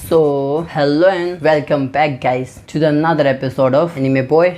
So, hello and welcome back guys to the another episode of Anime Boy.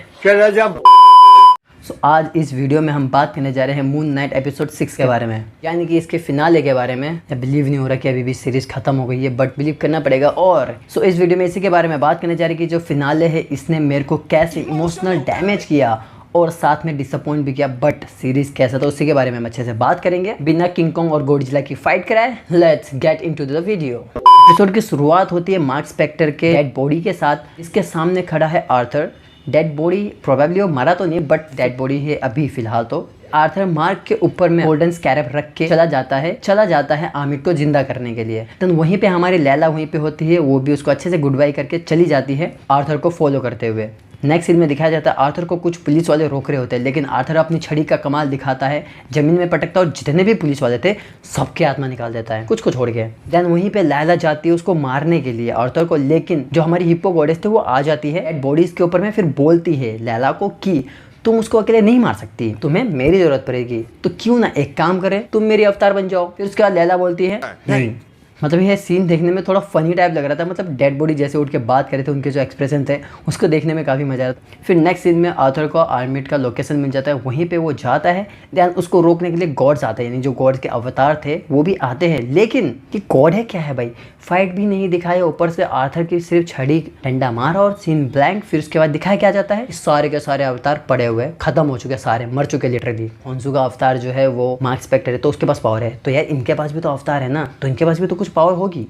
So, आज इस video में हम बात करने जा रहे हैं मून नाइट एपिसोड 6 के बारे में, यानी कि इसके फिनाले के बारे में। बिलीव नहीं हो रहा कि अभी भी सीरीज खत्म हो गई है, बट बिलीव करना पड़ेगा। और इस वीडियो में इसी के बारे में बात करने जा रही है कि जो फिनाले है इसने मेरे को कैसे इमोशनल डैमेज किया और साथ में डिसअपॉइंट भी किया, बट सीरीज कैसा था उसी के बारे में हम अच्छे से बात करेंगे बिना किंग कॉन्ग और गॉडजिला की फाइट कराए। Let's get into the video. Episode की शुरुआत होती है मार्क स्पेक्टर के डेड बॉडी के साथ। इसके सामने खड़ा है आर्थर। डेड बॉडी प्रोबेबली वो मरा तो नहीं, बट डेड बॉडी है अभी फिलहाल। तो आर्थर मार्क के ऊपर में गोल्डन स्कैरब रख के चला जाता है आमिर को जिंदा करने के लिए। तो वहीं पे हमारी लैला वहीं पे होती है, वो भी उसको अच्छे से गुड बाय करके चली जाती है आर्थर को फॉलो करते हुए। नेक्स्ट सीन में दिखाया जाता है आर्थर को कुछ पुलिस वाले रोक रहे होते हैं, लेकिन आर्थर अपनी छड़ी का कमाल दिखाता है, जमीन में पटकता है और जितने भी पुलिस वाले थे सबके आत्मा निकाल देता है, कुछ को छोड़ के। देन वहीं पे लैला जाती है उसको मारने के लिए आर्थर को, लेकिन जो हमारी हिप्पो गॉडेस थे वो आ जाती है डेड बॉडीज के ऊपर में, फिर बोलती है लैला को कि तुम उसको अकेले नहीं मार सकती, तुम्हें मेरी जरूरत पड़ेगी, तो क्यों ना एक काम करे तुम मेरी अवतार बन जाओ। फिर उसके बाद लैला बोलती है नहीं। मतलब यह सीन देखने में थोड़ा फनी टाइप लग रहा था, मतलब डेड बॉडी जैसे उठ के बात कर रहे थे, उनके जो एक्सप्रेशन थे उसको देखने में काफ़ी मजा आया। फिर नेक्स्ट सीन में आर्थर को आर्मिट का लोकेशन मिल जाता है, वहीं पे वो जाता है। ध्यान उसको रोकने के लिए गॉड्स आते हैं, यानी जो गॉड्स के अवतार थे वो भी आते हैं, लेकिन ये गॉड है क्या है भाई, फाइट भी नहीं दिखाया, ऊपर से आर्थर की सिर्फ छड़ी डंडा मारा और सीन ब्लैंक। फिर उसके बाद दिखाया क्या जाता है, सारे के सारे अवतार पड़े हुए खत्म हो चुके, सारे मर चुके लिटरली। खॉन्सू का अवतार जो है वो मार्क स्पेक्टर है, तो उसके पास पावर है, तो यार इनके पास भी तो अवतार है ना, तो इनके पास भी तो कुछ पावर होगी।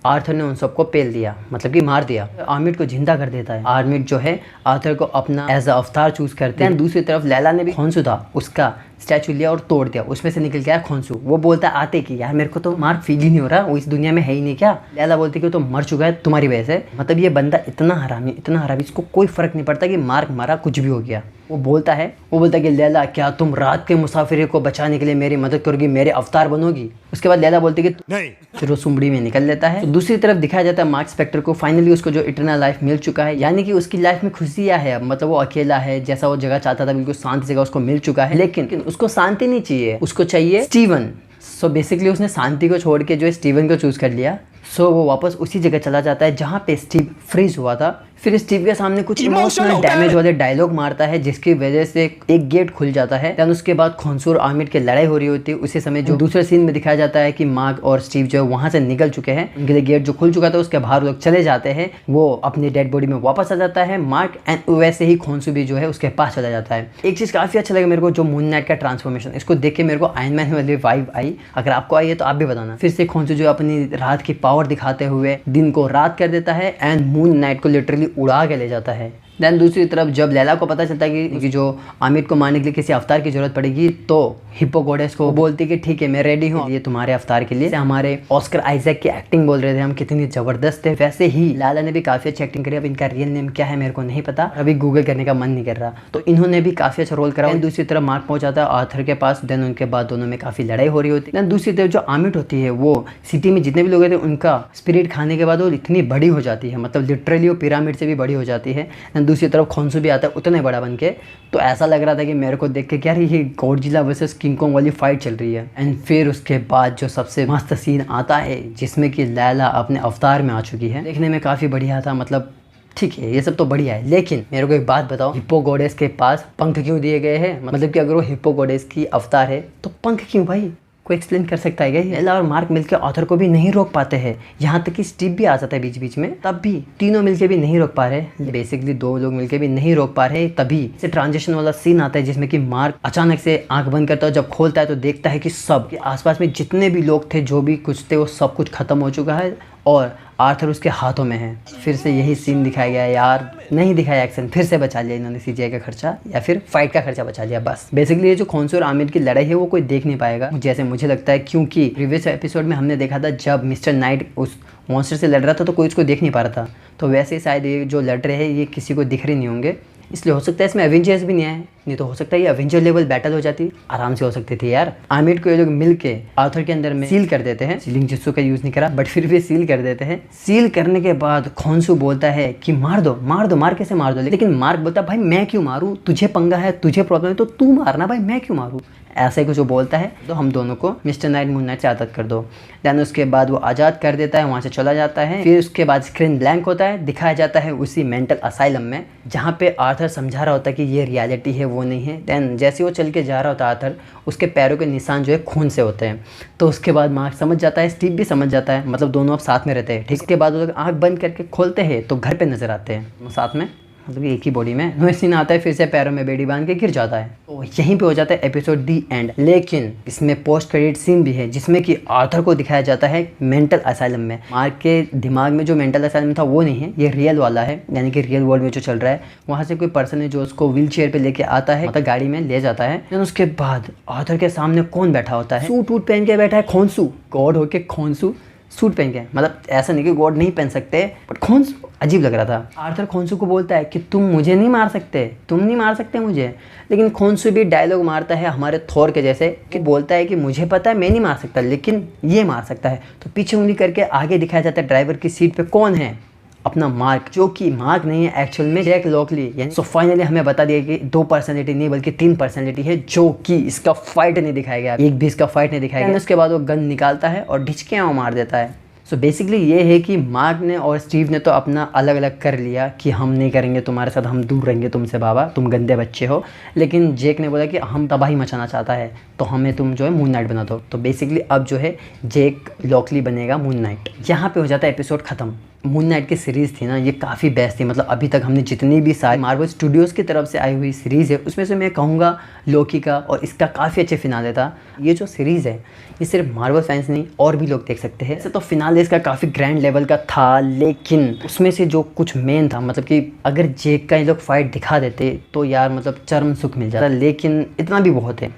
आर्थर ने उन सबको पेल दिया, मतलब कि मार दिया, आर्मिट को जिंदा कर देता है। आर्मिट जो है आर्थर को अपना एज अ अवतार चूज करते हैं। दूसरी तरफ लैला ने भी खॉन्सू था उसका स्टैचू लिया और तोड़ दिया, उसमें से निकल गया खॉन्सू। वो बोलता है आते कि यार मेरे को तो मार्क फील ही नहीं हो रहा, वो इस दुनिया में है ही नहीं क्या। लैला बोलती कि वो तो मर चुका है तुम्हारी वजह से, मतलब ये बंदा इतना हरामी, इसको कोई फर्क नहीं पड़ता कि मार्क मरा, कुछ भी हो गया। वो बोलता है कि लैला क्या तुम रात के मुसाफिर को बचाने के लिए मेरी मदद करोगी, मेरे अवतार बनोगी। उसके बाद लैला बोलती कि नहीं, फिर वो सुमड़ी में निकल लेता है। तो दूसरी तरफ दिखाया जाता है मार्क स्पेक्टर को फाइनली उसको जो इटर्नल लाइफ मिल चुका है, यानी कि उसकी लाइफ में खुशियां है अब, मतलब वो अकेला है, जैसा वो जगह चाहता था बिल्कुल शांति जगह उसको मिल चुका है। लेकिन उसको शांति नहीं चाहिए, उसको चाहिए स्टीवन। सो बेसिकली उसने शांति को छोड़ के जो स्टीवन को चूज कर लिया। सो वो वापस उसी जगह चला जाता है जहाँ पे स्टीव फ्रीज हुआ था। फिर स्टीव के सामने कुछ इमोशनल डैमेज वाले डायलॉग मारता है, जिसकी वजह से एक गेट खुल जाता है। देन उसके बाद खॉन्सू और आर्मिट की लड़ाई हो रही होती है। उसी समय जो दूसरे सीन में दिखाया जाता है कि मार्क और स्टीव जो है वहां से निकल चुके हैं, उनके लिए गेट जो खुल चुका था उसके बाहर लोग चले जाते हैं। वो अपनी डेड बॉडी में वापस आ जाता है मार्क, एंड वैसे ही खॉन्सू भी जो है उसके पास चला जाता है। एक चीज काफी अच्छा लगा मेरे को, जो मून नाइट का ट्रांसफॉर्मेशन, इसको देख के मेरे को आयरन मैन वाली वाइब आई। अगर आपको आई है तो आप भी बताना। फिर से खॉन्सू जो अपनी रात की पावर दिखाते हुए दिन को रात कर देता है एंड मून नाइट को लिटरली उड़ा के ले जाता है। देन दूसरी तरफ जब लैला को पता चलता है कि जो आमिर को मारने के लिए किसी अवतार की जरूरत पड़ेगी, तो हिप्पो गॉडेस को बोलती कि ठीक है मैं रेडी हूँ ये तुम्हारे अवतार के लिए। हमारे ऑस्कर आइजैक की एक्टिंग बोल रहे थे हम कितनी जबरदस्त है, वैसे ही लैला ने भी काफी अच्छी एक्टिंग करी। अब इनका रियल नेम क्या है मेरे को नहीं पता, अभी गूगल करने का मन नहीं कर रहा, तो इन्होंने भी काफी अच्छा रोल करा। दूसरी तरफ मार्क पहुंच जाता है आर्थर के पास। देन उनके बाद दोनों में काफी लड़ाई हो रही होती है। दूसरी तरफ जो आमिर होती है वो सिटी में जितने भी लोग थे उनका स्पिरिट खाने के बाद वो इतनी बड़ी हो जाती है, मतलब लिटरली वो पिरामिड से भी बड़ी हो जाती है। दूसरी तरफ खॉन्सू भी आता है उतने बड़ा बन के, तो ऐसा लग रहा था कि मेरे को देख के क्या ये गॉडजिला वर्सेस किंग कॉन्ग वाली फाइट चल रही है। एंड फिर उसके बाद जो सबसे मस्त सीन आता है जिसमें कि लैला अपने अवतार में आ चुकी है, देखने में काफ़ी बढ़िया था। मतलब ठीक है ये सब तो बढ़िया है, लेकिन मेरे को एक बात बताओ, हिप्पो गॉडेस के पास पंख क्यों दिए गए हैं? मतलब कि अगर वो हिप्पो गॉडेस की अवतार है तो पंख क्यों भाई? कोई एक्सप्लेन कर सकता है क्या? लैला और मार्क मिलकर आर्थर को भी नहीं रोक पाते हैं, यहाँ तक कि स्टीव भी आ जाता है बीच बीच में, तब भी तीनों मिलके भी नहीं रोक पा रहे। बेसिकली दो लोग मिलके भी नहीं रोक पा रहे। तभी से ट्रांजिशन वाला सीन आता है जिसमें कि मार्क अचानक से आंख बंद करता है, जब खोलता है तो देखता है कि सब के आसपास में जितने भी लोग थे, जो भी कुछ थे, वो सब कुछ खत्म हो चुका है और आर्थर उसके हाथों में है। फिर से यही सीन दिखाया गया यार, नहीं दिखाया एक्शन, फिर से बचा लिया इन्होंने सीजीआई का खर्चा या फिर फाइट का खर्चा बचा लिया बस। बेसिकली ये जो खॉन्सू और आमिर की लड़ाई है वो कोई देख नहीं पाएगा जैसे मुझे लगता है, क्योंकि प्रीवियस एपिसोड में हमने देखा था जब मिस्टर नाइट उस मॉन्स्टर से लड़ रहा था तो कोई उसको देख नहीं पा रहा था, तो वैसे ही शायद ये जो लड़ रहे हैं ये किसी को दिख रहे नहीं होंगे, इसलिए हो सकता है इसमें एवेंजर्स भी नहीं आए। नहीं तो हो सकता है ये एवेंजर लेवल बैटल हो जाती, आराम से हो सकती थी यार। आमिर को ये लोग मिल के आर्थर के अंदर में सील कर देते हैं, सीलिंग जिस्सू का यूज नहीं करा बट फिर भी सील कर देते हैं। सील करने के बाद खोंसू बोलता है कि मार दो, मार कैसे मार दो, लेकिन मार्क बोलता है भाई मैं क्यों मारूं, तुझे पंगा है, तुझे प्रॉब्लम है तो तू मारना भाई, मैं क्यों मारूं, ऐसा ही कुछ वो बोलता है। तो हम दोनों को मिस्टर नाइट मून नाइट से आज़ाद कर दो। दैन उसके बाद वो आज़ाद कर देता है, वहाँ से चला जाता है। फिर उसके बाद स्क्रीन ब्लैंक होता है, दिखाया जाता है उसी मेंटल असाइलम में जहाँ पे आर्थर समझा रहा होता है कि ये रियलिटी है वो नहीं है। दैन जैसे वो चल के जा रहा होता है आर्थर, उसके पैरों के निशान जो है खून से होते हैं। तो उसके बाद मार्क समझ जाता है, स्टीव भी समझ जाता है, मतलब दोनों अब साथ में रहते हैं। ठीक, इसके बाद वो लोग आँख बंद करके खोलते हैं तो घर पर नजर आते हैं साथ में, मतलब एक ही बॉडी में। वह सीन आता है, फिर से पैरों में बेड़ी बांध के गिर जाता है। तो यहीं पे हो जाता है एपिसोड दी एंड। लेकिन इसमें पोस्ट क्रेडिट सीन भी है जिसमें कि आर्थर को दिखाया जाता है मेंटल असाइलम में। मार्क के दिमाग में जो मेंटल असाइलम था वो नहीं है, ये रियल वाला है, यानी कि रियल वर्ल्ड में जो चल रहा है। वहाँ से कोई पर्सन है जो उसको व्हील चेयर पे लेके आता है, मतलब गाड़ी में ले जाता है। फिर उसके बाद आर्थर के सामने कौन बैठा होता है, सूट वूट पहन के बैठा है खोंसू, गॉड होके खोंसू सूट पहन के, मतलब ऐसा नहीं कि गॉड नहीं पहन सकते बट खोंसू अजीब लग रहा था। आर्थर खोंसू को बोलता है कि तुम मुझे नहीं मार सकते, तुम नहीं मार सकते मुझे, लेकिन खोंसू भी डायलॉग मारता है हमारे थोर के जैसे कि बोलता है कि मुझे पता है मैं नहीं मार सकता लेकिन ये मार सकता है। तो पीछे उंगली करके आगे दिखाया जाता है ड्राइवर की सीट पे कौन है, अपना मार्क, जो कि मार्क नहीं है एक्चुअल में जैक लॉकली। यानी सो फाइनली हमें बता दिया कि 2 पर्सनैलिटी नहीं बल्कि 3 पर्सनैलिटी है, जो कि इसका फाइट नहीं दिखाया गया, एक भी इसका फाइट नहीं दिखाया गया। उसके बाद वो गन निकालता है और ढिचके मार देता है। सो बेसिकली ये है कि मार्क ने और स्टीव ने तो अपना अलग अलग कर लिया कि हम नहीं करेंगे तुम्हारे साथ, हम दूर रहेंगे तुमसे बाबा, तुम गंदे बच्चे हो। लेकिन जेक ने बोला कि हम तबाही मचाना चाहता है तो हमें तुम जो है मून नाइट बना दो। तो बेसिकली अब जो है जेक लॉकली बनेगा मून नाइट। यहाँ पे हो जाता है एपिसोड ख़त्म। मून नाइट की सीरीज़ थी ना, ये काफ़ी बेस्ट थी। मतलब अभी तक हमने जितनी भी सारी मार्वल स्टूडियोज़ की तरफ से आई हुई सीरीज़ है उसमें से मैं कहूँगा लोकी का और इसका काफ़ी अच्छे फिनाले था। ये जो सीरीज़ है ये सिर्फ मार्वल फैंस नहीं और भी लोग देख सकते हैं। ऐसे तो फिनाले इसका काफ़ी ग्रैंड लेवल का था, लेकिन उसमें से जो कुछ मेन था, मतलब कि अगर जेक का ये लोग फाइट दिखा देते तो यार मतलब चरम सुख मिल जाता। लेकिन इतना भी बहुत है,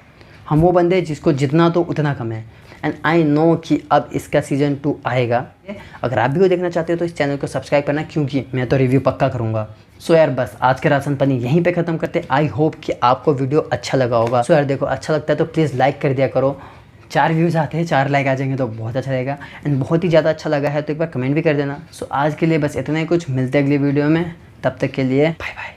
हम वो बंदे जिसको जितना तो उतना कम है। एंड आई नो कि अब इसका सीज़न 2 आएगा। अगर आप भी वो देखना चाहते हो तो इस चैनल को सब्सक्राइब करना, क्योंकि मैं तो रिव्यू पक्का करूँगा। सो यार बस आज के राशन पानी यहीं पे ख़त्म करते। आई होप कि आपको वीडियो अच्छा लगा होगा। सो यार देखो, अच्छा लगता है तो प्लीज़ लाइक कर दिया करो। 4 व्यूज़ आते हैं, 4 लाइक आ जाएंगे तो बहुत अच्छा रहेगा। एंड बहुत ही ज़्यादा अच्छा लगा है तो एक बार कमेंट भी कर देना। सो आज के लिए बस इतना ही कुछ, मिलते हैं अगली वीडियो में, तब तक के लिए बाय बाय।